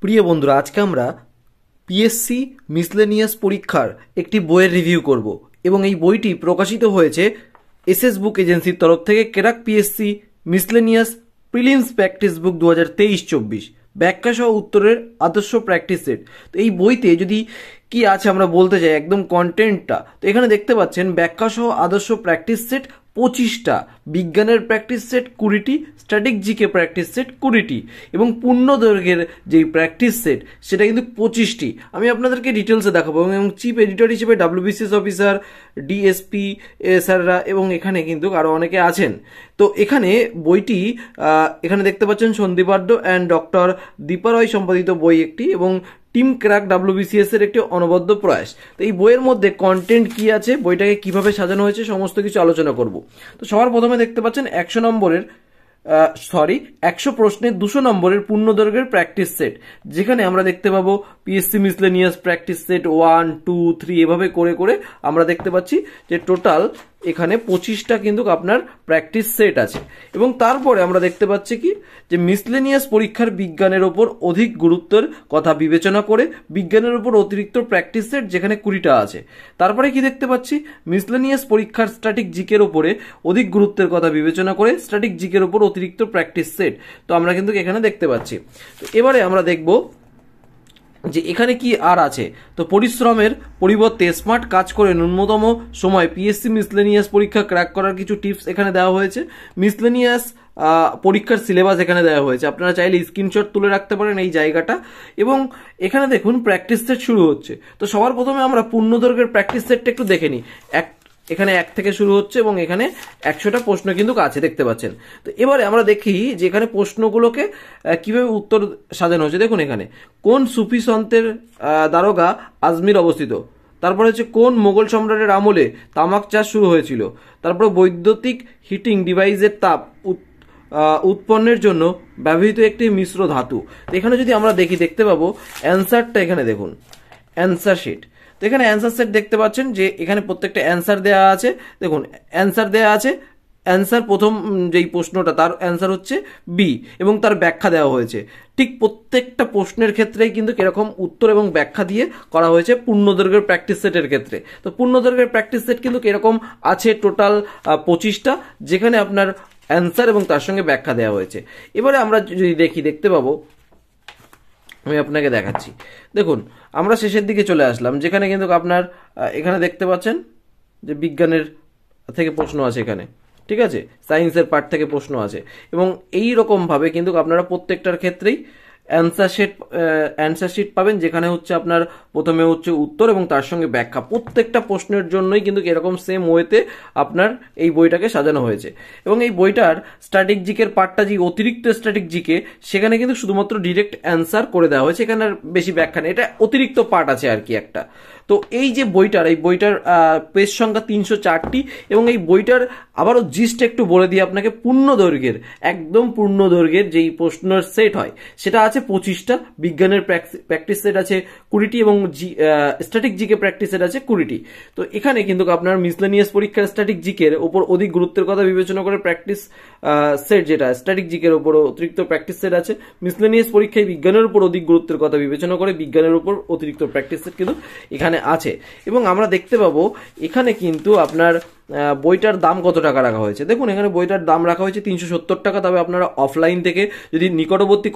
প্রিয় বন্ধুরা, আজকে আমরা পিএসসি মিসলেনিয়াস পরীক্ষার একটি বইয়ের রিভিউ করব এবং এই বইটি প্রকাশিত হয়েছে এসএস বুক এজেন্সির তরফ থেকে। Kerala PSC miscellaneous prelims practice book 2023-24 ব্যাখ্যা সহ উত্তরের আদর্শ প্র্যাকটিস সেট। তো এই বইতে যদি কি আছে আমরা বলতে চাই একদম কন্টেন্টটা, তো এখানে দেখতে পাচ্ছেন ব্যাখ্যা সহ আদর্শ প্র্যাকটিস সেট 25টা, বিজ্ঞানের প্র্যাকটিস সেট 20টি, স্ট্যাটিক জিকে প্র্যাকটিস সেট 20টি এবং পূর্ণ দৈর্ঘ্যের যেই প্র্যাকটিস সেট সেটা কিন্তু 25টি। আমি আপনাদেরকে ডিটেলসে দেখাবো এবং চিফ এডিটর হিসেবে WBCS অফিসার, ডিএসপি স্যাররা এবং এখানে কিন্তু আরও অনেকে আছেন। তো এখানে বইটি এখানে দেখতে পাচ্ছেন সন্দীপাড্য অ্যান্ড ডক্টর দীপা রয় সম্পাদিত বই একটি এবং টিম ক্র্যাক WBCS এর একটি অনবদ্য প্রয়াস। তো এই বইয়ের মধ্যে কন্টেন্ট কি আছে, বইটাকে কিভাবে সাজানো হয়েছে, সমস্ত কিছু আলোচনা করব। তো সবার প্রথমে দেখতে পাচ্ছেন 100 প্রশ্নের 200 নম্বরের পূর্ণদৈর্ঘ্যের প্র্যাকটিস সেট, যেখানে আমরা দেখতে পাবো পিএসসি মিসলেনিয়াস প্র্যাকটিস সেট 1, 2, 3 এভাবে করে করে আমরা দেখতে পাচ্ছি যে টোটাল এখানে 25টা কিন্তু আপনার প্র্যাকটিস সেট আছে। এবং তারপরে আমরা দেখতে পাচ্ছি কি যে মিসলেনিয়াস পরীক্ষার বিজ্ঞানের ওপর অধিক গুরুত্বের কথা বিবেচনা করে বিজ্ঞানের ওপর অতিরিক্ত প্র্যাকটিস সেট যেখানে 20টা আছে। তারপরে কি দেখতে পাচ্ছি মিসলেনিয়াস পরীক্ষার স্ট্যাটিক জিকের ওপরে অধিক গুরুত্বের কথা বিবেচনা করে স্ট্যাটিক জিকের ওপর অতিরিক্ত প্র্যাকটিস সেট, তো আমরা কিন্তু এখানে দেখতে পাচ্ছি। তো এবারে আমরা দেখব যে এখানে কি আর আছে। তো পরিশ্রমের পরিবর্তে স্মার্ট কাজ করে ন্যূনতম সময় পিএসসি মিসলেনিয়াস পরীক্ষা ক্র্যাক করার কিছু টিপস এখানে দেওয়া হয়েছে। মিসলেনিয়াস পরীক্ষার সিলেবাস এখানে দেওয়া হয়েছে, আপনারা চাইলে স্ক্রিনশট তুলে রাখতে পারেন এই জায়গাটা। এবং এখানে দেখুন প্র্যাকটিস সেট শুরু হচ্ছে। তো সবার প্রথমে আমরা পূর্ণদৈর্ঘ্যের প্র্যাকটিস সেটটা একটু দেখে নিই। এখানে 1 থেকে শুরু হচ্ছে এবং এখানে 100টা প্রশ্ন কিন্তু আছে দেখতে পাচ্ছেন। তো এবারে আমরা দেখি যে এখানে প্রশ্নগুলোকে কিভাবে উত্তর সাজানো হচ্ছে। দেখুন এখানে কোন সুফি সন্তের দারোগা আজমির অবস্থিত, তারপরে হচ্ছে কোন মোগল সম্রাটের আমলে তামাক চাষ শুরু হয়েছিল, তারপরে বৈদ্যুতিক হিটিং ডিভাইসের তাপ উৎপন্নের জন্য ব্যবহৃত একটি মিশ্র ধাতু। তো এখানে যদি আমরা দেখতে পাবো অ্যান্সারটা, এখানে দেখুন অ্যান্সার শিট। তো এখানে অ্যান্সার সেট দেখতে পাচ্ছেন যে এখানে প্রত্যেকটা অ্যান্সার দেওয়া আছে। দেখুন অ্যান্সার দেওয়া আছে, অ্যান্সার প্রথম যেই প্রশ্নটা তার অ্যান্সার হচ্ছে বি এবং তার ব্যাখ্যা দেওয়া হয়েছে। ঠিক প্রত্যেকটা প্রশ্নের ক্ষেত্রেই কিন্তু এরকম উত্তর এবং ব্যাখ্যা দিয়ে করা হয়েছে পূর্ণদৈর্ঘ্যের প্র্যাকটিস সেটের ক্ষেত্রে। তো পূর্ণদৈর্ঘ্যের প্র্যাকটিস সেট কিন্তু এরকম আছে টোটাল 25টা, যেখানে আপনার অ্যান্সার এবং তার সঙ্গে ব্যাখ্যা দেওয়া হয়েছে। এবারে আমরা যদি দেখতে পাবো, আমি আপনাকে দেখাচ্ছি। দেখুন আমরা শেষের দিকে চলে আসলাম, যেখানে কিন্তু আপনার এখানে দেখতে পাচ্ছেন যে বিজ্ঞানের থেকে প্রশ্ন আছে এখানে, ঠিক আছে, সায়েন্সের পার্ট থেকে প্রশ্ন আছে এবং এই রকমভাবে কিন্তু আপনারা প্রত্যেকটার ক্ষেত্রেই অ্যান্সার শিট পাবেন, যেখানে হচ্ছে আপনার প্রথমে হচ্ছে উত্তর এবং তার সঙ্গে ব্যাখ্যা। প্রত্যেকটা প্রশ্নের জন্যই কিন্তু এরকম সেম ওয়েতে আপনার এই বইটাকে সাজানো হয়েছে। এবং এই বইটার স্ট্যাটিক জিকের পার্টটা যে অতিরিক্ত স্ট্যাটিক জিকে, সেখানে কিন্তু শুধুমাত্র ডিরেক্ট অ্যান্সার করে দেওয়া হয়েছে, এখানে আর বেশি ব্যাখ্যা নেই, এটা অতিরিক্ত পার্ট আছে আর কি একটা। তো এই যে বইটার পেজ সংখ্যা 304টি এবং এই বইটার আবারও জিস্ট একটু বলে দিয়ে আপনাকে একদম পূর্ণ দৈর্ঘ্যের যেই প্রশ্নের সেট হয় সেটা আছে 25টা, বিজ্ঞানের প্র্যাকটিস সেট আছে 20টি এবং স্ট্যাটিক জিকে প্র্যাকটিস সেট আছে 20টি। তো এখানে কিন্তু আপনার মিসলেনিয়াস পরীক্ষার স্ট্যাটিক জিকের ওপর অধিক গুরুত্বের কথা বিবেচনা করে প্র্যাকটিস সেট, যেটা স্ট্যাটিক জিকের ওপর অতিরিক্ত প্র্যাকটিস সেট আছে। মিসলেনিয়াস পরীক্ষায় বিজ্ঞানের উপর অধিক গুরুত্বের কথা বিবেচনা করে বিজ্ঞানের উপর অতিরিক্ত প্র্যাকটিস সেট কিন্তু এখানে আছে। এবং আমরা দেখতে পাবো এখানে কিন্তু আপনার বইটার দাম কত টাকা রাখা হয়েছে। দেখুন এখানে বইটার দাম রাখা হয়েছে 370 টাকা। তবে আপনারা অফলাইন থেকে যদি নিকটবর্তী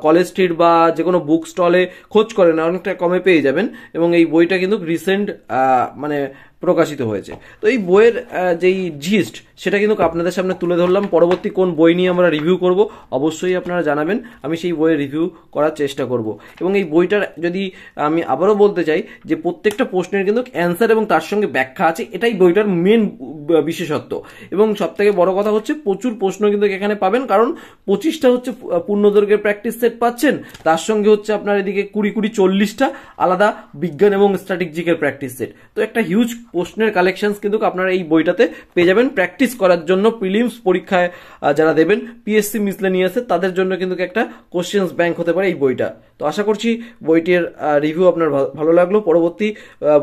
কলেজ স্ট্রিট বা যে কোনো বুক স্টলে খোঁজ করেন অনেকটা কমে পেয়ে যাবেন। এবং এই বইটা কিন্তু রিসেন্ট প্রকাশিত হয়েছে। তো এই বইয়ের যেই জিস্ট সেটা কিন্তু আপনাদের সামনে তুলে ধরলাম। পরবর্তী কোন বই নিয়ে আমরা রিভিউ করব অবশ্যই আপনারা জানাবেন, আমি সেই বইয়ের রিভিউ করার চেষ্টা করব। এবং এই বইটার যদি আমি আবারও বলতে চাই যে প্রত্যেকটা প্রশ্নের কিন্তু অ্যান্সার এবং তার সঙ্গে ব্যাখ্যা আছে, এটাই বইটার মেন বিশেষত্ব। এবং সব থেকে বড় কথা হচ্ছে প্রচুর প্রশ্ন কিন্তু এখানে পাবেন, কারণ 25টা হচ্ছে পূর্ণদৈর্ঘ্যের প্র্যাকটিস সেট পাচ্ছেন, তার সঙ্গে হচ্ছে আপনার এদিকে 20-40টা আলাদা বিজ্ঞান এবং স্ট্যাটিক জিকের প্র্যাকটিস সেট। তো একটা হিউজ প্রশ্নের কালেকশন কিন্তু আপনারা এই বইটাতে পেয়ে যাবেন প্র্যাকটিস করার জন্য। প্রিলিমস পরীক্ষায় যারা দেবেন পিএসসি মিসলেনিয়াসে তাদের জন্য কিন্তু একটা কোশ্চেন্স ব্যাংক হতে পারে এই বইটা। তো আশা করছি বইটির রিভিউ আপনার ভালো লাগলো। পরবর্তী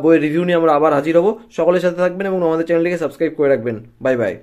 বইয়ের রিভিউ নিয়ে আমরা আবার হাজির হব। সকলের সাথে থাকবেন এবং আমাদের চ্যানেলটিকে সাবস্ক্রাইব করে রাখবেন। Bye bye.